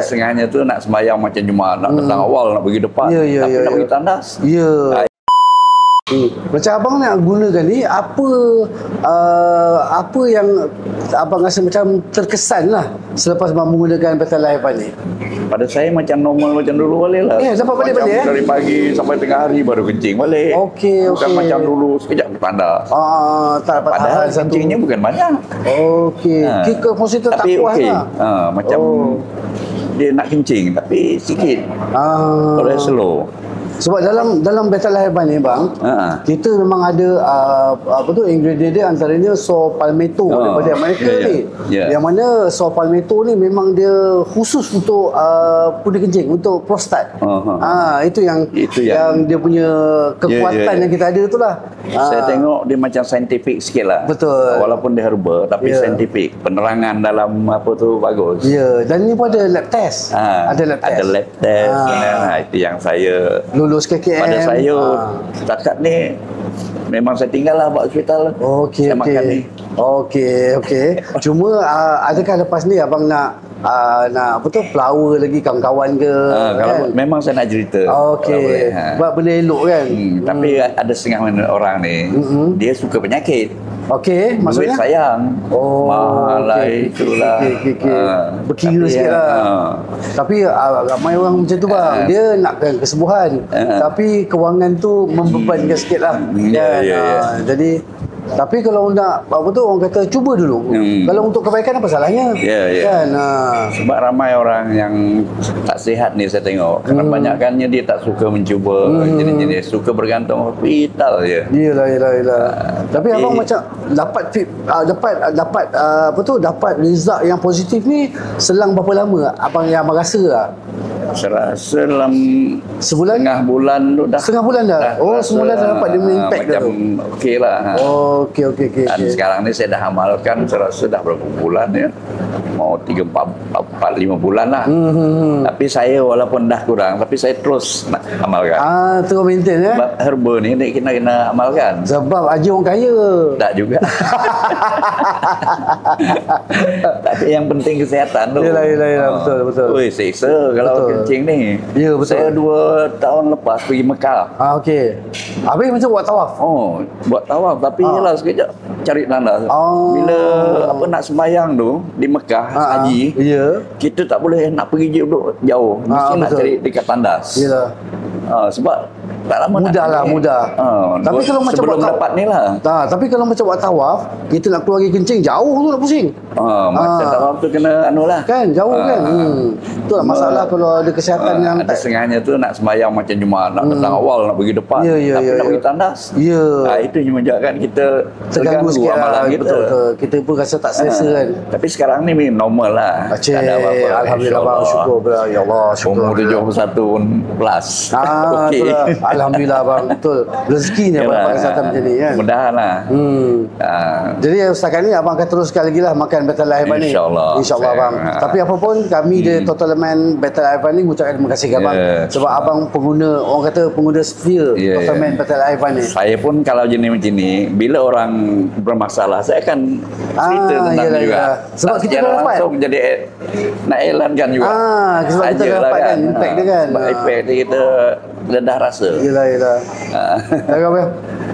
Setengahnya tu nak sembahyang macam Jumaat, nak datang awal, nak pergi depan, tapi nak pergi tandas. Macam abang nak gunakan ni, apa yang abang rasa macam terkesan lah selepas abang menggunakan Betalife ni? Pada saya macam normal macam dulu balik lah. Dapat balik Dari pagi sampai tengah hari baru kencing balik. Bukan macam dulu sekejap tandas. Tak dapat padahal kencingnya bukan banyak. Kita mesti tu tak puas lah. Macam dia nak kencing tapi sikit. Oleh slow. Sebab dalam Betalife ni bang, kita memang ada ingredient dia, antaranya saw palmetto daripada Amerika ni. Yang mana saw palmetto ni memang dia khusus untuk punda kencing, untuk prostat. Itu yang dia punya kekuatan yang kita ada tu lah. Saya tengok dia macam saintifik sikit lah. Betul. Walaupun dia herbal tapi saintifik. Penerangan dalam apa tu bagus. Dan ni pun ada lab test. Ada lab test. Itu yang saya lulus KKM. Pada saya setakat ni memang saya tinggal lah buat hospital. Saya makan ni. Cuma adakah lepas ni abang nak flower lagi kawan-kawan ke? Kalau memang saya nak cerita. Buat benda elok kan. Tapi ada setengah orang ni dia suka penyakit. Maksudnya? Duit sayang. Mahal lah itulah. Berkira sikit lah. Tapi ramai orang macam tu bang. Dia nakkan kesembuhan. Tapi kewangan tu membebankan sikit lah. Jadi tapi kalau nak orang kata cuba dulu. Kalau untuk kebaikan apa salahnya? Kan? Sebab ramai orang yang tak sihat ni saya tengok. Kebanyakannya dia tak suka mencuba jenis-jenis, suka bergantung hospital je. Tapi abang macam dapat result yang positif ni selang berapa lama abang rasa lah? Saya rasa dalam sebulan? Setengah bulan tu dah. Setengah bulan dah? Sebulan dah dapat dia impact dah tu? Okey lah. Dan Okay. sekarang ni saya dah amalkan, saya rasa dah berapa bulan ya. Mau 3, 4, 5 bulan lah. Tapi saya walaupun dah kurang, tapi saya terus nak amalkan. Terus maintain ya? Sebab herba ni kena amalkan. Sebab Haji orang kaya. Tak juga. Tapi yang penting kesihatan tu. Yelah, betul. Seksa kalau kencing ni. Ya, betul. Saya 2 tahun lepas pergi Mekah. Habis macam buat tawaf? Buat tawaf. Tapi yelah sekejap cari tandas. Bila nak sembahyang tu di Mekah haji, kita tak boleh nak pergi duduk jauh. Mesti nak cari dekat tandas. Sebab tak lama mudah. Tapi kalau macam sebelum dapat ni lah. Tapi kalau macam buat tawaf, kita nak keluar pergi kencing jauh tu nak pusing. Macam tawaf tu kena lah. Kan jauh kan. Itulah masalah kalau ada kesihatan yang ada setengahnya tu nak sembahyang macam Jumaat, nak datang awal, nak pergi depan, tapi nak pergi tandas. Itu yang menyebabkan kita terganggu sikit amalan kita. Betul. Kita pun rasa tak selesa kan. Tapi sekarang ni normal lah. Tak ada apa-apa. Alhamdulillah bang, syukur. Ya Allah, syukur. Umur 71 plus. Alhamdulillah bang, betul. Rezekinya abang kesihatan macam ni kan. Mudahan lah. Jadi setakat ni abang akan teruskan lagi lah makan Betalife ni. InsyaAllah bang. Tapi apa pun kami di Total Man Betalife ni mengucapkan terima kasih abang. Sebab abang pengguna, orang kata pengguna setia Total Man Betalife ni. Saya pun kalau jenis macam ni, bila orang bermasalah saya akan cerita tentang juga. Sebab kita dah dapat langsung jadi nak elankan juga. Sebab kita dah dapat kan impact dia kan. Sebab impact dia kita dah rasa. Yelah.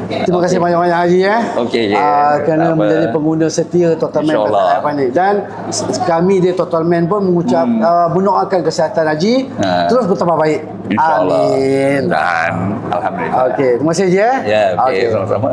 Terima kasih banyak-banyak Haji kerana menjadi pengguna setia Total Man Betalife ni. Dan kami di Total Man pun mendoakan kesihatan Haji terus bertambah baik. InsyaAllah. Amin. Dan Alhamdulillah. Terima kasih Haji sama-sama.